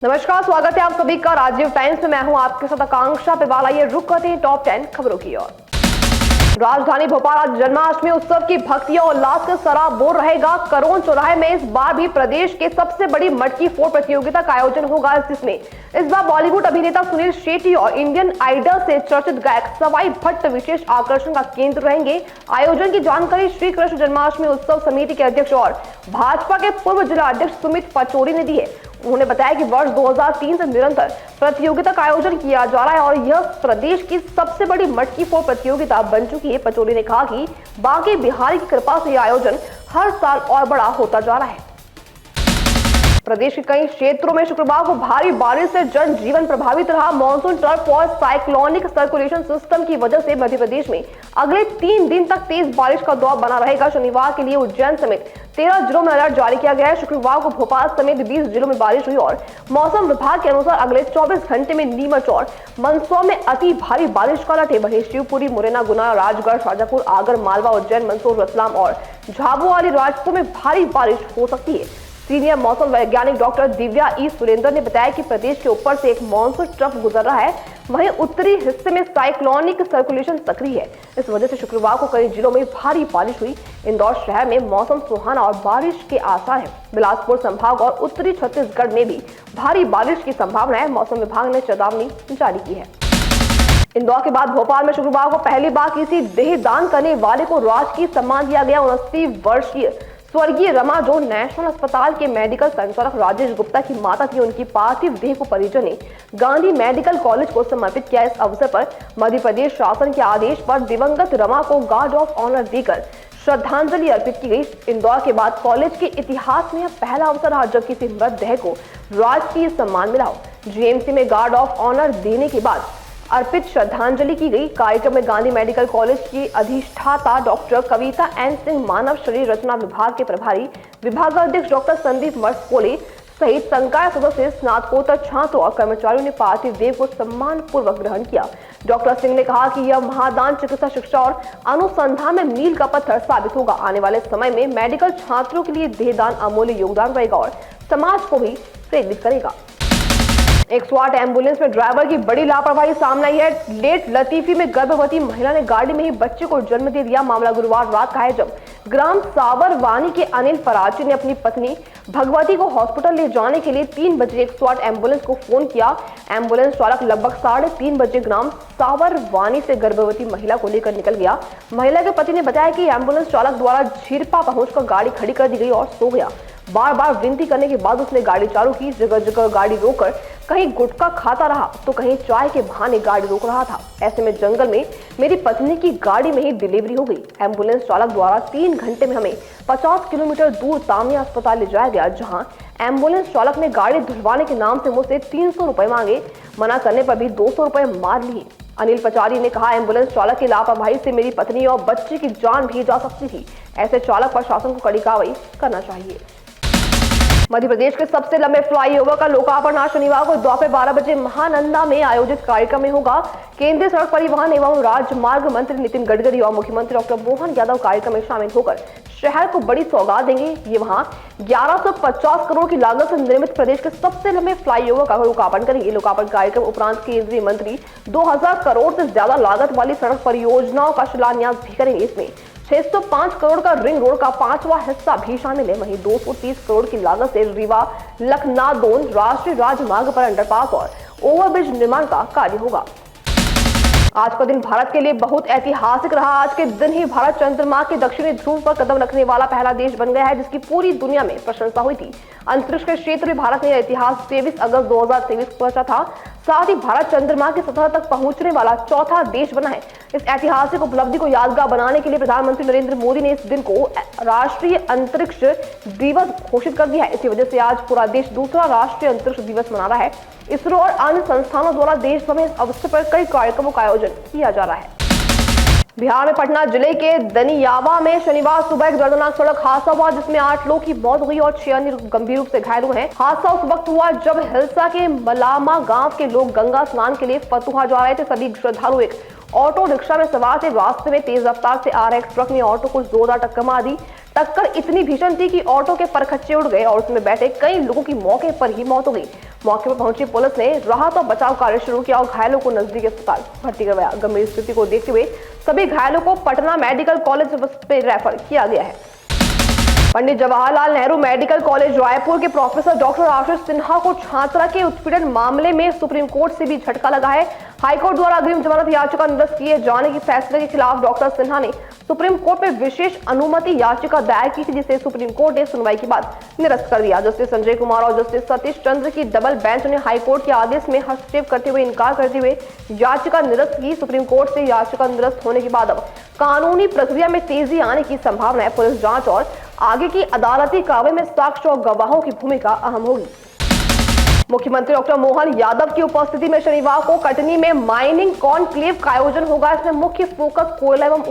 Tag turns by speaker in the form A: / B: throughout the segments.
A: नमस्कार, स्वागत है आप सभी का राजीव टाइम्स में। मैं हूं आपके साथ आकांक्षा पिवाल। ये रुक करते हैं टॉप 10 खबरों की ओर। राजधानी भोपाल आज जन्माष्टमी उत्सव की भक्ति और उल्लास का सराबोर रहेगा। करोन चौराहे में इस बार भी प्रदेश के सबसे बड़ी मटकी फोड़ प्रतियोगिता का आयोजन होगा, जिसमें इस बार बॉलीवुड अभिनेता सुनील शेट्टी और इंडियन आइडल से चर्चित गायक सवाई भट्ट विशेष आकर्षण का केंद्र रहेंगे। आयोजन की जानकारी श्री कृष्ण जन्माष्टमी उत्सव समिति के अध्यक्ष और भाजपा के पूर्व जिला अध्यक्ष सुमित पचौरी ने दी है। उन्होंने बताया कि वर्ष 2003 से निरंतर प्रतियोगिता का आयोजन किया जा रहा है और यह प्रदेश की सबसे बड़ी मटकी फोड़ प्रतियोगिता बन चुकी है। पचौरी ने कहा कि बाकी बिहारी की कृपा से यह आयोजन हर साल और बड़ा होता जा रहा है। प्रदेश के कई क्षेत्रों में शुक्रवार को भारी बारिश से जनजीवन प्रभावित रहा। मॉनसून ट्रफ और साइक्लोनिक सर्कुलेशन सिस्टम की वजह से मध्य प्रदेश में अगले 3 दिन तक तेज बारिश का दौर बना रहेगा। शनिवार के लिए उज्जैन समेत 13 जिलों में अलर्ट जारी किया गया है। शुक्रवार को भोपाल समेत 20 जिलों में बारिश हुई और मौसम विभाग के अनुसार अगले 24 घंटे में नीमच और मंदसौर में अति भारी बारिश का अलर्ट है। वहीं शिवपुरी, मुरैना, गुना, राजगढ़, शाजापुर, आगर, मालवा, उज्जैन, मंदसौर, रतलाम और झाबुआ वाली राजपुर में भारी बारिश हो सकती है। सीनियर मौसम वैज्ञानिक डॉक्टर दिव्या ई सुरेंद्र ने बताया कि प्रदेश के ऊपर से एक मॉनसून ट्रफ गुजर रहा है। वहीं उत्तरी हिस्से में साइक्लोनिक सर्कुलेशन सक्रिय है। इस वजह से शुक्रवार को कई जिलों में भारी बारिश हुई। इंदौर शहर में मौसम सुहाना और बारिश के आसार है। बिलासपुर संभाग और उत्तरी छत्तीसगढ़ में भी भारी बारिश की संभावना है। मौसम विभाग ने चेतावनी जारी की है। इंदौर के बाद भोपाल में शुक्रवार को पहली बार किसी देहदान करने वाले को राजकीय सम्मान दिया गया। 29 वर्षीय स्वर्गीय रमा, जो नेशनल अस्पताल के मेडिकल संचालक राजेश गुप्ता की माता थी, उनकी पार्थिव देह को परिजन ने गांधी मेडिकल कॉलेज को समर्पित किया। इस अवसर पर मध्य प्रदेश शासन के आदेश पर दिवंगत रमा को गार्ड ऑफ ऑनर देकर श्रद्धांजलि अर्पित की गई। इंदौर के बाद कॉलेज के इतिहास में यह पहला अवसर रहा जब किसी मृतदेह को राजकीय सम्मान मिला हो। जीएमसी में गार्ड ऑफ ऑनर देने के बाद अर्पित श्रद्धांजलि की गई। कार्यक्रम में गांधी मेडिकल कॉलेज की अधिष्ठाता डॉक्टर कविता एन सिंह, मानव शरीर रचना विभाग के प्रभारी विभागाध्यक्ष डॉक्टर संदीप मर्सकोले सहित संकाय सदस्य, स्नातकोत्तर छात्रों और कर्मचारियों ने पार्थिव देह को सम्मान पूर्वक ग्रहण किया। डॉक्टर सिंह ने कहा कि यह महादान चिकित्सा शिक्षा और अनुसंधान में मील का पत्थर साबित होगा। आने वाले समय में मेडिकल छात्रों के लिए देहदान अमूल्य योगदान रहेगा और समाज को भी प्रेरित करेगा। एक स्वाट एम्बुलेंस में ड्राइवर की बड़ी लापरवाही सामने आई है। लेट लतीफी में गर्भवती महिला ने गाड़ी में ही बच्चे को जन्म दे दिया। मामला गुरुवार रात का है, जब ग्राम सावरवानी के अनिल फराची ने अपनी पत्नी भगवती को हॉस्पिटल ले जाने के लिए 3 बजे एक स्वाट एम्बुलेंस को फोन किया। एम्बुलेंस चालक लगभग 3:30 बजे ग्राम सावरवानी से गर्भवती महिला को लेकर निकल गया। महिला के पति ने बताया कि एम्बुलेंस चालक द्वारा झिरपा पहुंचकर गाड़ी खड़ी कर दी गई और सो गया। बार बार विनती करने के बाद उसने गाड़ी चालू की। जगह जगह गाड़ी रोककर कहीं गुटखा खाता रहा तो कहीं चाय के बहाने गाड़ी रोक रहा था। ऐसे में जंगल में मेरी पत्नी की गाड़ी में ही डिलीवरी हो गई। एम्बुलेंस चालक द्वारा 3 घंटे में हमें 50 किलोमीटर दूर तामिया अस्पताल ले जाया गया, जहां एम्बुलेंस चालक ने गाड़ी धुलवाने के नाम से मुझसे 300 रुपए मांगे। मना करने पर भी 200 रुपए मार लिए। अनिल पचारी ने कहा, एम्बुलेंस चालक की लापरवाही से मेरी पत्नी और बच्चे की जान भी जा सकती थी। ऐसे चालक पर शासन को कड़ी कार्रवाई करना चाहिए। मध्य प्रदेश के सबसे लंबे फ्लाईओवर का लोकार्पण आज शनिवार को दोपहर 12 बजे महानंदा में आयोजित कार्यक्रम में होगा। केंद्रीय सड़क परिवहन एवं राजमार्ग मंत्री नितिन गडकरी और मुख्यमंत्री डॉक्टर मोहन यादव कार्यक्रम में शामिल होकर शहर को बड़ी सौगात देंगे। ये वहां 1150 करोड़ की लागत से निर्मित प्रदेश के सबसे लंबे फ्लाईओवर का लोकार्पण करेंगे। लोकार्पण कार्यक्रम उपरांत केंद्रीय मंत्री 2000 करोड़ से ज्यादा लागत वाली सड़क परियोजनाओं का शिलान्यास भी करेंगे। इसमें 605 करोड़ का रिंग रोड का 5वां हिस्सा भी शामिल है। वहीं 230 करोड़ की लागत से रीवा लखनादौन राष्ट्रीय राजमार्ग पर अंडरपास और ओवरब्रिज निर्माण का कार्य होगा। आज का दिन भारत के लिए बहुत ऐतिहासिक रहा। आज के दिन ही भारत चंद्रमा के दक्षिणी ध्रुव पर कदम रखने वाला पहला देश बन गया है, जिसकी पूरी दुनिया में प्रशंसा हुई थी। अंतरिक्ष के क्षेत्र में भारत ने इतिहास 23 अगस्त 2023 को रचा था। साथ ही भारत चंद्रमा की सतह तक पहुंचने वाला चौथा देश बना है। इस ऐतिहासिक उपलब्धि को यादगार बनाने के लिए प्रधानमंत्री नरेंद्र मोदी ने इस दिन को राष्ट्रीय अंतरिक्ष दिवस घोषित कर दिया है। इसी वजह से आज पूरा देश दूसरा राष्ट्रीय अंतरिक्ष दिवस मना रहा है। इसरो और अन्य संस्थानों द्वारा देश भर में इस अवसर पर कई कार्यक्रमों का आयोजन किया जा रहा है। बिहार में पटना जिले के दनियावा में शनिवार सुबह एक दर्दनाक सड़क हादसा हुआ, जिसमें 8 लोगों की मौत हुई और 6 अन्य गंभीर रूप से घायल हुए हैं। हादसा उस वक्त हुआ जब हिलसा के मलामा गांव के लोग गंगा स्नान के लिए फतुहा जा रहे थे। सभी श्रद्धालु एक ऑटो रिक्शा में सवार थे। रास्ते में तेज रफ्तार से आ रहे एक ट्रक ने ऑटो को जोरदार टक्कर मार दी। टक्कर इतनी भीषण थी कि ऑटो के परखच्चे उड़ गए और उसमें बैठे कई लोगों की मौके पर ही मौत हो गई। मौके पर पहुंची पुलिस ने राहत और बचाव कार्य शुरू किया और घायलों को नजदीकी अस्पताल भर्ती करवाया। गंभीर स्थिति को देखते हुए सभी घायलों को पटना मेडिकल कॉलेज में रेफर किया गया है। पंडित जवाहरलाल नेहरू मेडिकल कॉलेज रायपुर के प्रोफेसर डॉक्टर आशीष सिन्हा को छात्रा के उत्पीड़न मामले में सुप्रीम कोर्ट से भी झटका लगा है। हाईकोर्ट द्वारा अग्रिम जमानत याचिका निरस्त किए जाने के फैसले के खिलाफ डॉक्टर सिन्हा ने सुप्रीम कोर्ट में विशेष अनुमति याचिका दायर की थी, जिसे सुप्रीम कोर्ट ने सुनवाई के बाद निरस्त कर दिया। जस्टिस संजय कुमार और जस्टिस सतीश चंद्र की डबल बेंच ने हाईकोर्ट के आदेश में हस्तक्षेप करते हुए इनकार करते हुए याचिका निरस्त की। सुप्रीम कोर्ट से याचिका निरस्त होने के बाद अब कानूनी प्रक्रिया में तेजी आने की संभावना है। पुलिस जांच और आगे की अदालती कार्रवाई में साक्ष्य और गवाहों की भूमिका अहम होगी। मुख्यमंत्री डॉक्टर मोहन यादव की उपस्थिति में शनिवार को कटनी में माइनिंग कॉन्क्लेव का आयोजन होगा। इसमें मुख्य फोकस कोयला एवं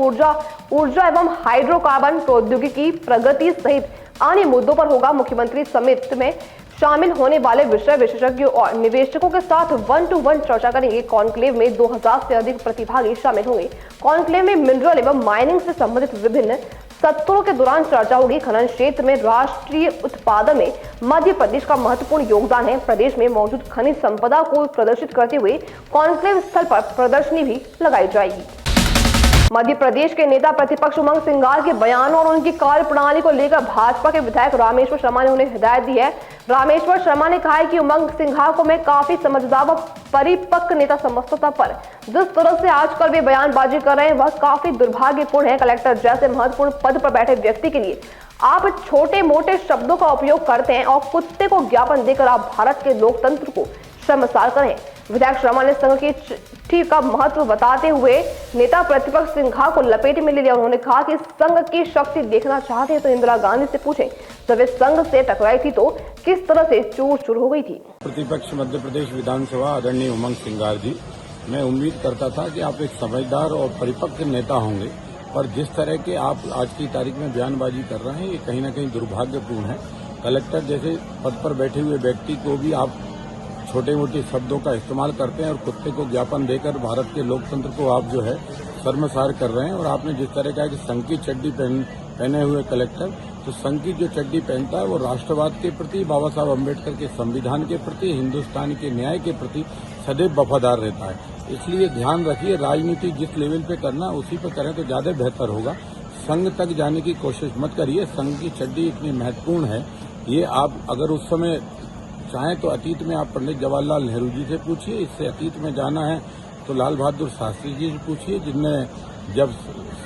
A: ऊर्जा एवं हाइड्रोकार्बन प्रौद्योगिकी प्रगति सहित अन्य मुद्दों पर होगा। मुख्यमंत्री समिट में शामिल होने वाले विषय विशेषज्ञों और निवेशकों के साथ 1-to-1 चर्चा करेंगे। कॉन्क्लेव में 2000 से अधिक प्रतिभागी शामिल होंगे। कॉन्क्लेव में मिनरल एवं माइनिंग से संबंधित विभिन्न सत्रों के दौरान चर्चा होगी। खनन क्षेत्र में राष्ट्रीय उत्पादन में मध्य प्रदेश का महत्वपूर्ण योगदान है। प्रदेश में मौजूद खनिज संपदा को प्रदर्शित करते हुए कॉन्क्लेव स्थल पर प्रदर्शनी भी लगाई जाएगी। मध्य प्रदेश के नेता प्रतिपक्ष उमंग सिंघार के बयानों और उनकी कार्यप्रणाली को लेकर भाजपा के विधायक रामेश्वर शर्मा ने उन्हें हिदायत दी है। रामेश्वर शर्मा ने कहा है कि उमंग सिंघार को मैं काफी समझदार व परिपक्व नेता समझता था, पर जिस तरह से आजकल वे बयानबाजी कर रहे हैं वह काफी दुर्भाग्यपूर्ण है। कलेक्टर जैसे महत्वपूर्ण पद पर बैठे व्यक्ति के लिए आप छोटे मोटे शब्दों का उपयोग करते हैं और कुत्ते को ज्ञापन देकर आप भारत के लोकतंत्र को शर्मसार करें। विधायक शर्मा ने संघ की चिट्ठी का महत्व बताते हुए नेता प्रतिपक्ष सिंघार को लपेटे में ले लिया। उन्होंने कहा कि संघ की शक्ति देखना चाहते हैं तो इंदिरा गांधी से पूछें, जब वे संघ से टकराई थी तो किस तरह से चूर चूर हो गई थी।
B: प्रतिपक्ष मध्य प्रदेश विधानसभा आदरणीय उमंग सिंघार जी, मैं उम्मीद करता था कि आप एक समझदार और परिपक्व नेता होंगे, पर जिस तरह के आप आज की तारीख में बयानबाजी कर रहे हैं ये कहीं न कहीं दुर्भाग्यपूर्ण है। कलेक्टर जैसे पद पर बैठे हुए व्यक्ति को भी आप छोटे मोटे शब्दों का इस्तेमाल करते हैं और कुत्ते को ज्ञापन देकर भारत के लोकतंत्र को आप जो है शर्मसार कर रहे हैं। और आपने जिस तरह कहा कि संघ की चड्डी पहने हुए कलेक्टर, तो संघ की जो चड्डी पहनता है वो राष्ट्रवाद के प्रति, बाबा साहब अम्बेडकर के संविधान के प्रति, हिंदुस्तान के न्याय के प्रति सदैव वफादार रहता है। इसलिए ध्यान रखिए, राजनीति जिस लेवल पे करना उसी पे करें तो ज्यादा बेहतर होगा। संघ तक जाने की कोशिश मत करिए। संघ की चड्डी इतनी महत्वपूर्ण है, ये आप अगर उस समय चाहें तो अतीत में आप पंडित जवाहरलाल नेहरू जी से पूछिए, इससे अतीत में जाना है तो लाल बहादुर शास्त्री जी से पूछिए, जिनने जब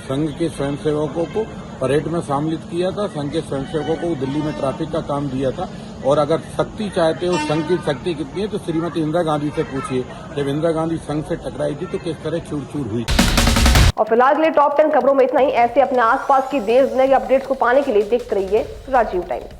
B: संघ के स्वयंसेवकों को परेड में सम्मिलित किया था, संघ के स्वयंसेवकों को दिल्ली में ट्रैफिक का काम दिया था। और अगर शक्ति चाहते हो, संघ की शक्ति कितनी है, तो श्रीमती इंदिरा गांधी से पूछिए, जब इंदिरा गांधी संघ से टकराई थी तो किस तरह चूर चूर हुई।
A: और फिलहाल के लिए टॉप 10 खबरों में इतना ही। ऐसे अपने आसपास की देश दुनिया के अपडेट्स को पाने के लिए देखते रहिए राजीव टाइम्स।